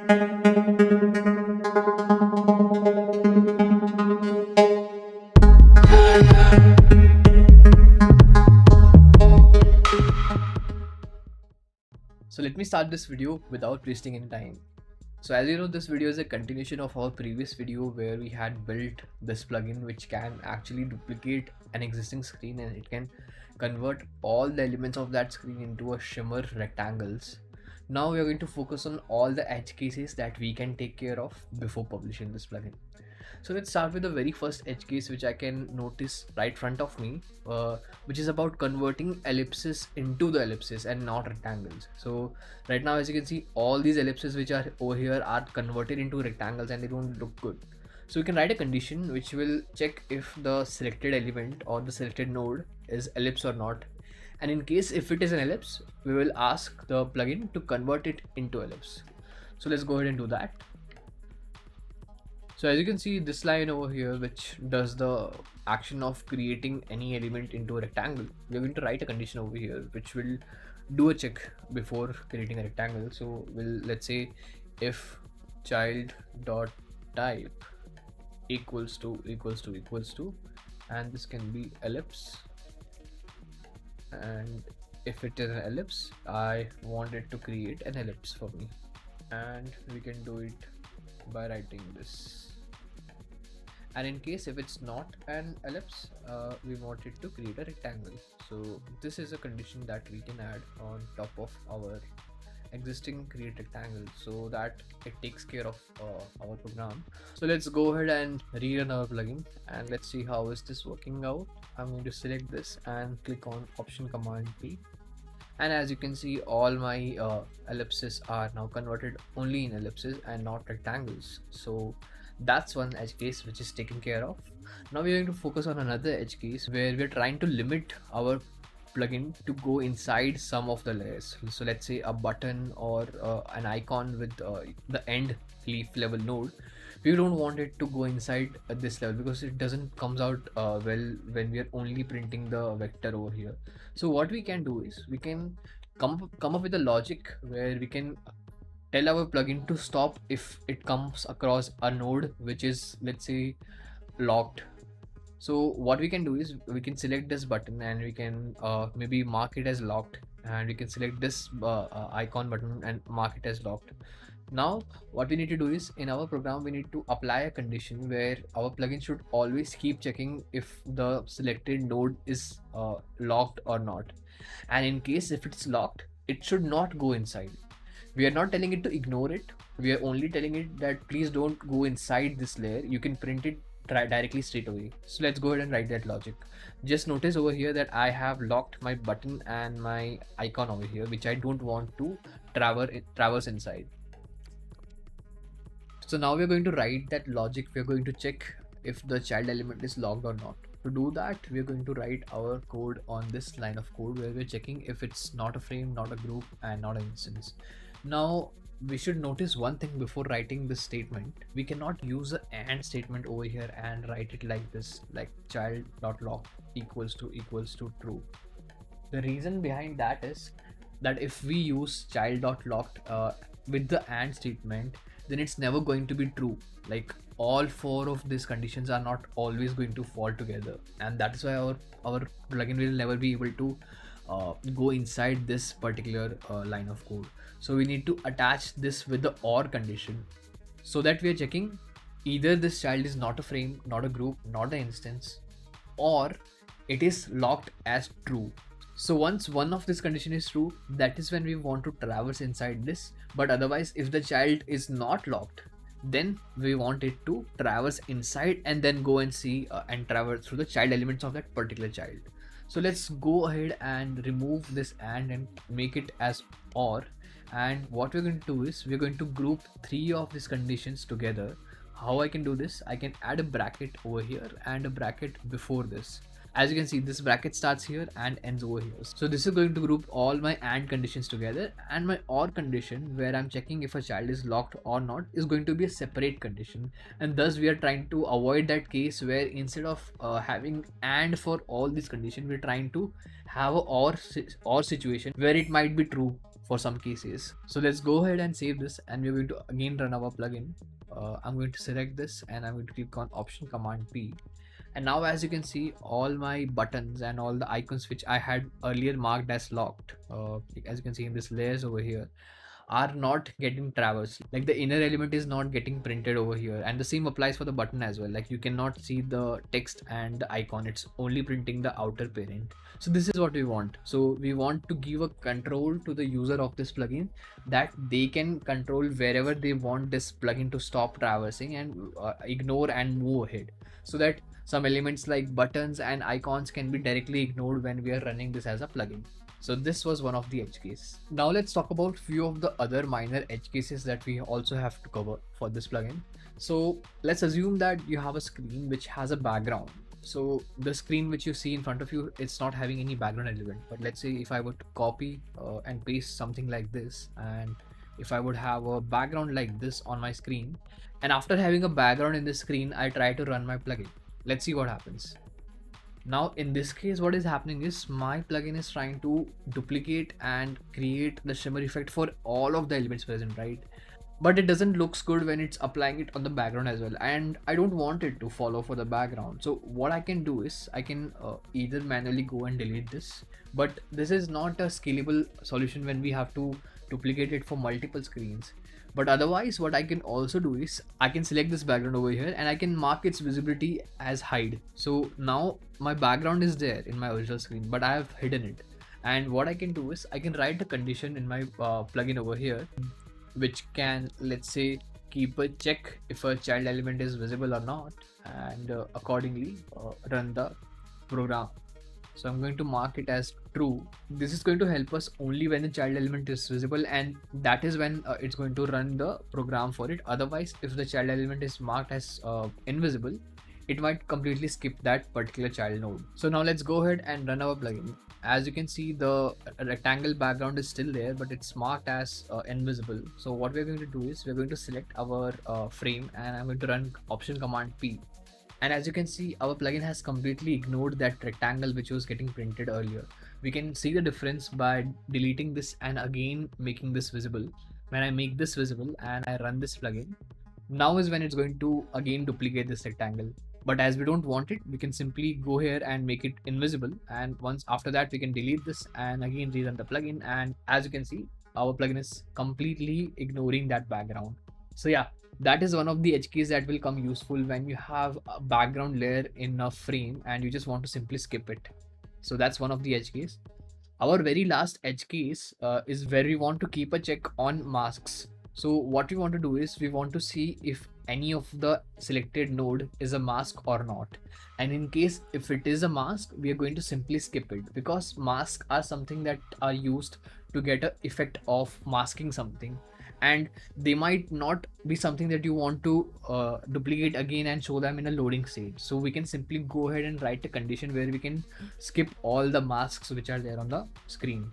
So let me start this video without wasting any time. So as you know, this video is a continuation of our previous video where we had built this plugin which can actually duplicate an existing screen, and it can convert all the elements of that screen into a shimmer rectangles. Now we are going to focus on all the edge cases that we can take care of before publishing this plugin. So let's start with the very first edge case which I can notice right front of me, which is about converting ellipses into the ellipses and not rectangles. So right now, as you can see, all these ellipses which are over here are converted into rectangles and they don't look good. So we can write a condition which will check if the selected element or the selected node is ellipse or not. And in case if it is an ellipse, we will ask the plugin to convert it into ellipse. So let's go ahead and do that. So as you can see, this line over here, which does the action of creating any element into a rectangle, we're going to write a condition over here which will do a check before creating a rectangle. So let's say if child dot type equals to, and this can be ellipse, and if it is an ellipse, I want it to create an ellipse for me, and we can do it by writing this. And in case if it's not an ellipse, we want it to create a rectangle. So this is a condition that we can add on top of our existing create rectangle so that it takes care of our program. So let's go ahead and rerun our plugin and let's see how is this working out. I'm going to select this and click on Option Command P. And as you can see, all my ellipses are now converted only in ellipses and not rectangles. So that's one edge case which is taken care of. Now we're going to focus on another edge case where we're trying to limit our plugin to go inside some of the layers. So let's say a button or an icon with the end leaf level node. We don't want it to go inside this level because it doesn't comes out well when we are only printing the vector over here. So what we can do is we can come up with a logic where we can tell our plugin to stop if it comes across a node which is, let's say, locked. So what we can do is we can select this button and we can maybe mark it as locked, and we can select this icon button and mark it as locked. Now what we need to do is in our program we need to apply a condition where our plugin should always keep checking if the selected node is locked or not, and in case if it's locked, it should not go inside. We are not telling it to ignore it, we are only telling it that please don't go inside this layer, you can print it directly straight away. So let's go ahead and write that logic. Just notice over here that I have locked my button and my icon over here, which I don't want to traverse inside. So now we're going to write that logic. We're going to check if the child element is locked or not. To do that, we're going to write our code on this line of code where we're checking if it's not a frame, not a group, and not an instance. Now we should notice one thing before writing this statement. We cannot use an AND statement over here and write it like this, like child.lock equals to true. The reason behind that is that if we use child.locked with the AND statement, then it's never going to be true. Like all four of these conditions are not always going to fall together, and that is why our plugin will never be able to go inside this particular line of code. So we need to attach this with the OR condition so that we are checking either this child is not a frame, not a group, not an instance, or it is locked as true. So once one of this condition is true, that is when we want to traverse inside this. But otherwise, if the child is not locked, then we want it to traverse inside and then go and see and traverse through the child elements of that particular child. So let's go ahead and remove this and make it as OR. And what we're going to do is we're going to group three of these conditions together. How I can do this? I can add a bracket over here and a bracket before this. As you can see, this bracket starts here and ends over here. So this is going to group all my AND conditions together, and my OR condition, where I'm checking if a child is locked or not, is going to be a separate condition. And thus we are trying to avoid that case where instead of having AND for all these conditions, we're trying to have a OR situation where it might be true. for some cases. So let's go ahead and save this, and we're going to again run our plugin. I'm going to select this and I'm going to click on Option Command P. And now as you can see, all my buttons and all the icons which I had earlier marked as locked, as you can see in this layers over here, are not getting traversed. Like the inner element is not getting printed over here, and the same applies for the button as well. Like you cannot see the text and the icon, it's only printing the outer parent. So this is what we want. So we want to give a control to the user of this plugin, that they can control wherever they want this plugin to stop traversing and ignore and move ahead, so that some elements like buttons and icons can be directly ignored when we are running this as a plugin. So this was one of the edge case. Now let's talk about few of the other minor edge cases that we also have to cover for this plugin. So let's assume that you have a screen which has a background. So the screen which you see in front of you, it's not having any background element. But let's say if I were to copy and paste something like this, and if I would have a background like this on my screen, and after having a background in the screen, I try to run my plugin. Let's see what happens. Now in this case, what is happening is my plugin is trying to duplicate and create the shimmer effect for all of the elements present, right? But it doesn't looks good when it's applying it on the background as well, and I don't want it to follow for the background. So what I can do is I can either manually go and delete this, but this is not a scalable solution when we have to duplicate it for multiple screens. But otherwise, what I can also do is I can select this background over here and I can mark its visibility as hide. So now my background is there in my original screen, but I have hidden it. And what I can do is I can write a condition in my plugin over here, which can, let's say, keep a check if a child element is visible or not, and accordingly run the program. So I'm going to mark it as true. This is going to help us only when the child element is visible, and that is when it's going to run the program for it. Otherwise, if the child element is marked as invisible, it might completely skip that particular child node. So now let's go ahead and run our plugin. As you can see, the rectangle background is still there, but it's marked as invisible. So what we're going to do is we're going to select our frame, and I'm going to run Option Command P. And as you can see, our plugin has completely ignored that rectangle which was getting printed earlier. We can see the difference by deleting this and again making this visible. When I make this visible and I run this plugin, now is when it's going to again duplicate this rectangle. But as we don't want it, we can simply go here and make it invisible. And once after that, we can delete this and again rerun the plugin. And as you can see, our plugin is completely ignoring that background. So yeah, that is one of the edge cases that will come useful when you have a background layer in a frame and you just want to simply skip it. So that's one of the edge case. Our very last edge case is where we want to keep a check on masks. So what we want to do is we want to see if any of the selected node is a mask or not. And in case if it is a mask, we are going to simply skip it, because masks are something that are used to get an effect of masking something, and they might not be something that you want to duplicate again and show them in a loading state. So we can simply go ahead and write a condition where we can skip all the masks which are there on the screen.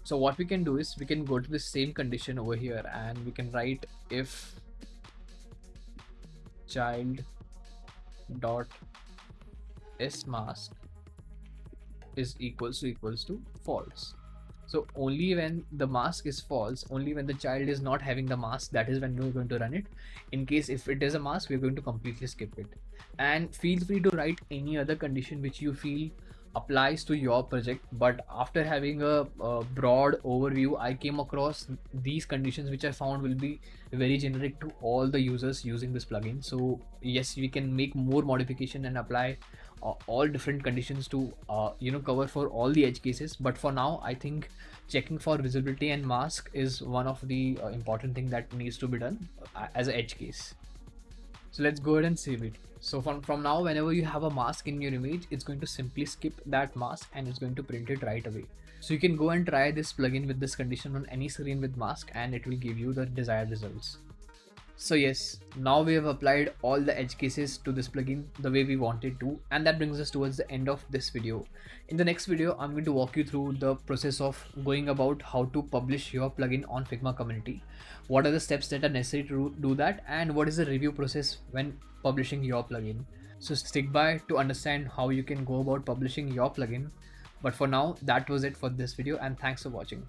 So what we can do is we can go to the same condition over here and we can write if child dot s mask is equals to false. So only when the mask is false, only when the child is not having the mask, that is when we're going to run it. In case if it is a mask, we're going to completely skip it. And feel free to write any other condition which you feel applies to your project. But after having a broad overview, I came across these conditions which I found will be very generic to all the users using this plugin. So yes, we can make more modification and apply all different conditions to cover for all the edge cases. But for now, I think checking for visibility and mask is one of the important thing that needs to be done as an edge case. So let's go ahead and save it. So from now, whenever you have a mask in your image, it's going to simply skip that mask and it's going to print it right away. So you can go and try this plugin with this condition on any screen with mask and it will give you the desired results. So yes, now we have applied all the edge cases to this plugin the way we wanted to, and that brings us towards the end of this video. In the next video, I'm going to walk you through the process of going about how to publish your plugin on Figma community. What are the steps that are necessary to do that, and what is the review process when publishing your plugin. So stick by to understand how you can go about publishing your plugin. But for now, that was it for this video, and thanks for watching.